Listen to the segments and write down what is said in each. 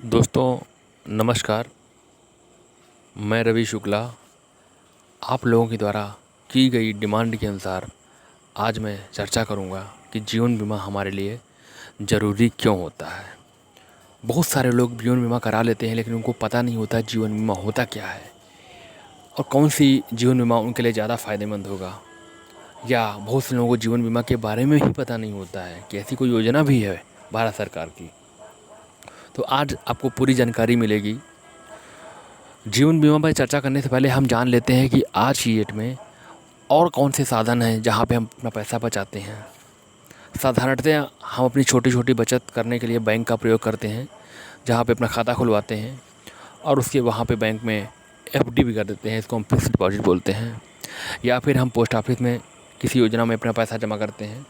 दोस्तों नमस्कार। मैं रवि शुक्ला आप लोगों के द्वारा की गई डिमांड के अनुसार आज मैं चर्चा करूंगा कि जीवन बीमा हमारे लिए ज़रूरी क्यों होता है। बहुत सारे लोग जीवन बीमा करा लेते हैं लेकिन उनको पता नहीं होता जीवन बीमा होता क्या है और कौन सी जीवन बीमा उनके लिए ज़्यादा फ़ायदेमंद होगा, या बहुत से लोगों को जीवन बीमा के बारे में ही पता नहीं होता है कि ऐसी कोई योजना भी है भारत सरकार की। तो आज आपको पूरी जानकारी मिलेगी। जीवन बीमा पर चर्चा करने से पहले हम जान लेते हैं कि आज की डेट में और कौन से साधन हैं जहां पे हम अपना पैसा बचाते हैं। साधारणतः हम अपनी छोटी छोटी बचत करने के लिए बैंक का प्रयोग करते हैं, जहां पे अपना खाता खुलवाते हैं और उसके वहां पे बैंक में एफडी भी कर देते हैं। इसको हम फिक्स्ड डिपॉजिट बोलते हैं। या फिर हम पोस्ट ऑफिस में किसी योजना में अपना पैसा जमा करते हैं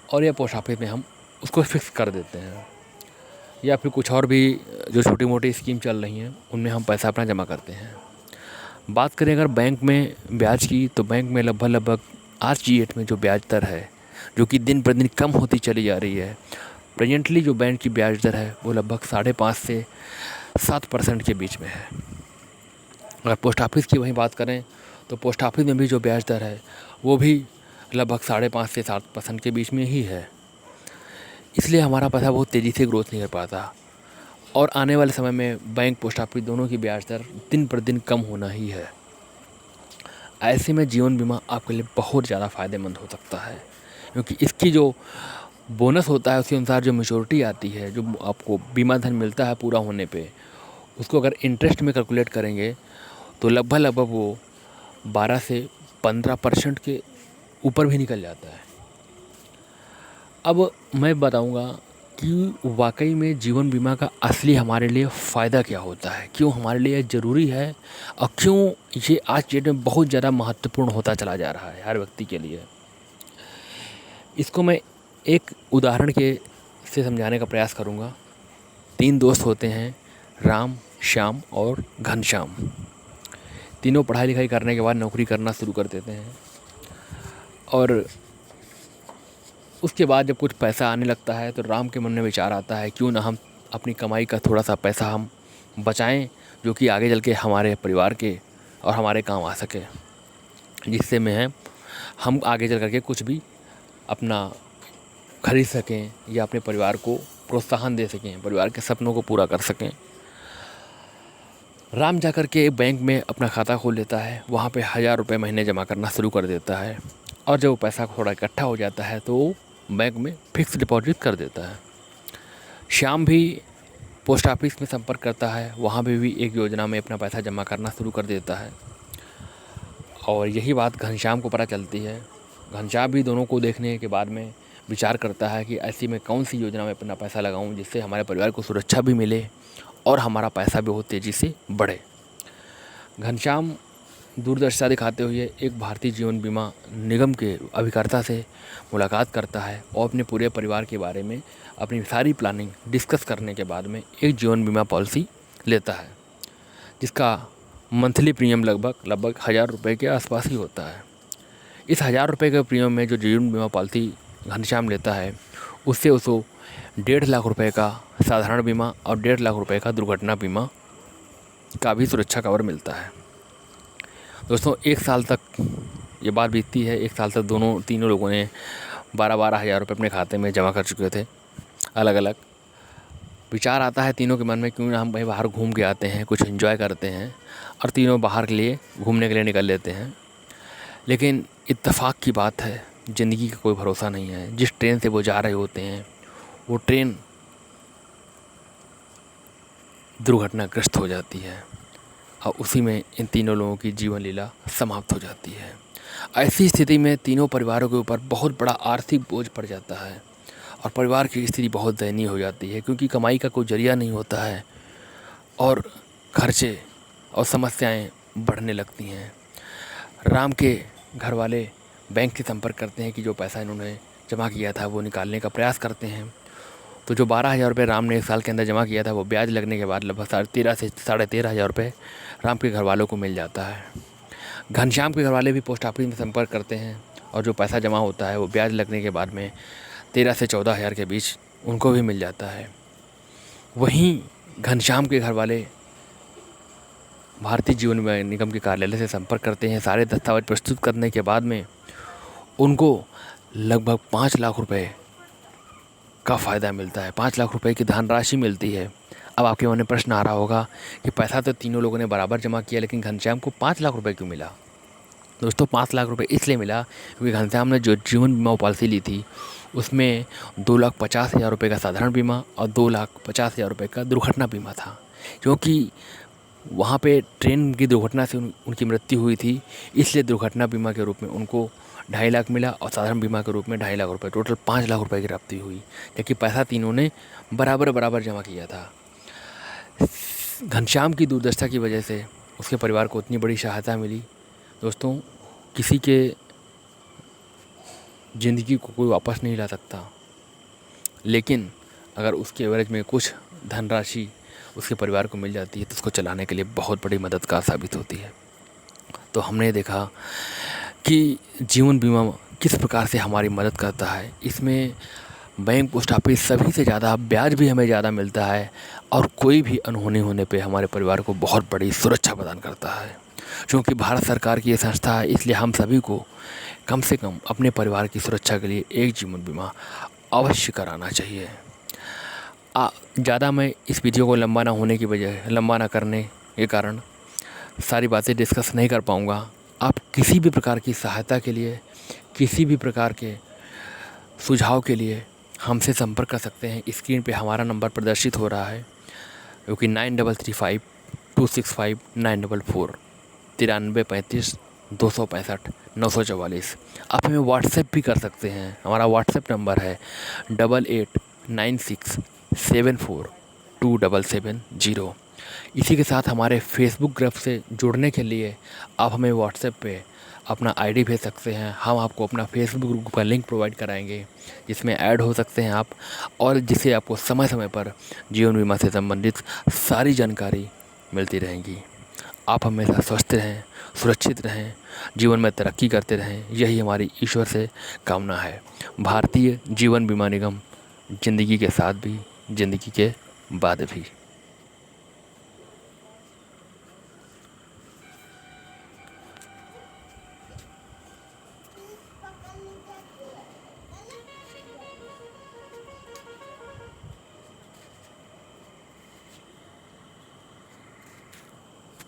और या पोस्ट ऑफिस में हम उसको फिक्स कर देते हैं, या फिर कुछ और भी जो छोटी मोटी स्कीम चल रही हैं उनमें हम पैसा अपना जमा करते हैं। बात करें अगर बैंक में ब्याज की, तो बैंक में लगभग आज की डेट में जो ब्याज दर है, जो कि दिन पर दिन कम होती चली जा रही है। प्रेजेंटली जो बैंक की ब्याज दर है वो लगभग 5.5 से 7% के बीच में है। अगर पोस्ट ऑफिस की वहीं बात करें तो पोस्ट ऑफिस में भी जो ब्याज दर है वो भी लगभग 5.5 से 7% के बीच में ही है। इसलिए हमारा पैसा बहुत तेज़ी से ग्रोथ नहीं कर पाता और आने वाले समय में बैंक पोस्ट ऑफिस दोनों की ब्याज दर दिन पर दिन कम होना ही है। ऐसे में जीवन बीमा आपके लिए बहुत ज़्यादा फ़ायदेमंद हो सकता है, क्योंकि इसकी जो बोनस होता है उसके अनुसार जो मैच्योरिटी आती है, जो आपको बीमा धन मिलता है पूरा होने पे, उसको अगर इंटरेस्ट में कैलकुलेट करेंगे तो लगभग वो 12 से 15% के ऊपर भी निकल जाता है। अब मैं बताऊंगा कि वाकई में जीवन बीमा का असली हमारे लिए फ़ायदा क्या होता है, क्यों हमारे लिए ज़रूरी है और क्यों ये आज की डेट में बहुत ज़्यादा महत्वपूर्ण होता चला जा रहा है हर व्यक्ति के लिए। इसको मैं एक उदाहरण के से समझाने का प्रयास करूँगा। 3 दोस्त होते हैं, राम, श्याम और घनश्याम। तीनों पढ़ाई लिखाई करने के बाद नौकरी करना शुरू कर देते हैं और उसके बाद जब कुछ पैसा आने लगता है तो राम के मन में विचार आता है क्यों ना हम अपनी कमाई का थोड़ा सा पैसा हम बचाएं, जो कि आगे चल के हमारे परिवार के और हमारे काम आ सके, जिससे में हम आगे चल करके कुछ भी अपना खरीद सकें या अपने परिवार को प्रोत्साहन दे सकें, परिवार के सपनों को पूरा कर सकें। राम जा कर के बैंक में अपना खाता खोल लेता है, वहाँ पे 1000 रुपये महीने जमा करना शुरू कर देता है और जब वो पैसा थोड़ा इकट्ठा हो जाता है तो वो बैंक में फिक्स डिपॉजिट कर देता है। श्याम भी पोस्ट ऑफिस में संपर्क करता है, वहाँ पे भी एक योजना में अपना पैसा जमा करना शुरू कर देता है और यही बात घनश्याम को पता चलती है। घनश्याम भी दोनों को देखने के बाद में विचार करता है कि ऐसी मैं कौन सी योजना में अपना पैसा लगाऊं जिससे हमारे परिवार को सुरक्षा भी मिले और हमारा पैसा भी बहुत तेज़ी से बढ़े। घनश्याम दूरदर्शिता दिखाते हुए एक भारतीय जीवन बीमा निगम के अभिकर्ता से मुलाकात करता है और अपने पूरे परिवार के बारे में अपनी सारी प्लानिंग डिस्कस करने के बाद में एक जीवन बीमा पॉलिसी लेता है, जिसका मंथली प्रीमियम लगभग 1000 रुपये के आसपास ही होता है। इस 1000 रुपये के प्रीमियम में जो जीवन बीमा पॉलिसी घनश्याम लेता है उससे उसको 1.5 लाख रुपये का साधारण बीमा और 1.5 लाख रुपये का दुर्घटना बीमा का भी सुरक्षा कवर मिलता है। दोस्तों 1 साल तक ये बात बीतती है। 1 साल तक तीनों लोगों ने 12-12 हज़ार रुपये अपने खाते में जमा कर चुके थे। अलग अलग विचार आता है तीनों के मन में, क्यों ना हम कहीं बाहर घूम के आते हैं, कुछ एंजॉय करते हैं, और तीनों बाहर के लिए घूमने के लिए निकल लेते हैं। लेकिन इत्तेफाक की बात है, ज़िंदगी का कोई भरोसा नहीं है। जिस ट्रेन से वो जा रहे होते हैं वो ट्रेन दुर्घटनाग्रस्त हो जाती है और उसी में इन तीनों लोगों की जीवन लीला समाप्त हो जाती है। ऐसी स्थिति में तीनों परिवारों के ऊपर बहुत बड़ा आर्थिक बोझ पड़ जाता है और परिवार की स्थिति बहुत दयनीय हो जाती है, क्योंकि कमाई का कोई जरिया नहीं होता है और खर्चे और समस्याएं बढ़ने लगती हैं। राम के घर वाले बैंक से संपर्क करते हैं कि जो पैसा इन्होंने जमा किया था वो निकालने का प्रयास करते हैं। तो जो 12,000 रुपये राम ने 1 साल के अंदर जमा किया था वो ब्याज लगने के बाद लगभग 13,500 से 13,500 रुपये राम के घर वालों को मिल जाता है। घनश्याम के घर वाले भी पोस्ट ऑफिस में संपर्क करते हैं और जो पैसा जमा होता है वो ब्याज लगने के बाद में 13 से 14,000 के बीच उनको भी मिल जाता है। वहीं घनश्याम के घर वाले भारतीय जीवन बीमा निगम के कार्यालय से संपर्क करते हैं। सारे दस्तावेज प्रस्तुत करने के बाद में उनको लगभग 5 लाख रुपए का फ़ायदा मिलता है, 5 लाख रुपए की धनराशि मिलती है। अब आपके मन में प्रश्न आ रहा होगा कि पैसा तो तीनों लोगों ने बराबर जमा किया, लेकिन घनश्याम को 5 लाख रुपए क्यों मिला? दोस्तों, 5 लाख रुपए इसलिए मिला क्योंकि घनश्याम ने जो जीवन बीमा पॉलिसी ली थी उसमें 2,50,000 रुपये का साधारण बीमा और 2,50,000 रुपये का दुर्घटना बीमा था। क्योंकि वहाँ पे ट्रेन की दुर्घटना से उनकी मृत्यु हुई थी, इसलिए दुर्घटना बीमा के रूप में उनको 2.5 लाख मिला और साधारण बीमा के रूप में 2.5 लाख रुपये, टोटल 5 लाख रुपये की राशि हुई, जबकि पैसा तीनों ने बराबर जमा किया था। घनश्याम की दुर्दशा की वजह से उसके परिवार को इतनी बड़ी सहायता मिली। दोस्तों, किसी के ज़िंदगी को कोई वापस नहीं ला सकता, लेकिन अगर उसके एवरेज में कुछ धनराशि उसके परिवार को मिल जाती है तो उसको चलाने के लिए बहुत बड़ी मददगार साबित होती है। तो हमने देखा कि जीवन बीमा किस प्रकार से हमारी मदद करता है। इसमें बैंक, पोस्ट ऑफिस सभी से ज़्यादा ब्याज भी हमें ज़्यादा मिलता है और कोई भी अनहोनी होने पे हमारे परिवार को बहुत बड़ी सुरक्षा प्रदान करता है। क्योंकि भारत सरकार की ये संस्था है, इसलिए हम सभी को कम से कम अपने परिवार की सुरक्षा के लिए एक जीवन बीमा अवश्य कराना चाहिए। ज़्यादा मैं इस वीडियो को लंबा ना करने के कारण सारी बातें डिस्कस नहीं कर पाऊँगा। आप किसी भी प्रकार की सहायता के लिए, किसी भी प्रकार के सुझाव के लिए हमसे संपर्क कर सकते हैं। स्क्रीन पे हमारा नंबर प्रदर्शित हो रहा है, जो कि 9335265944 9335 265 944। आप हमें व्हाट्सएप भी कर सकते हैं। हमारा व्हाट्सएप नंबर है 8896742770। इसी के साथ हमारे फेसबुक ग्रुप से जुड़ने के लिए आप हमें व्हाट्सएप पे अपना आईडी भेज सकते हैं। हम आपको अपना फेसबुक ग्रुप का लिंक प्रोवाइड कराएंगे, जिसमें ऐड हो सकते हैं आप, और जिससे आपको समय समय पर जीवन बीमा से संबंधित सारी जानकारी मिलती रहेंगी। आप हमेशा स्वस्थ रहें, सुरक्षित रहें, जीवन में तरक्की करते रहें, यही हमारी ईश्वर से कामना है। भारतीय जीवन बीमा निगम, ज़िंदगी के साथ भी, ज़िंदगी के बाद भी।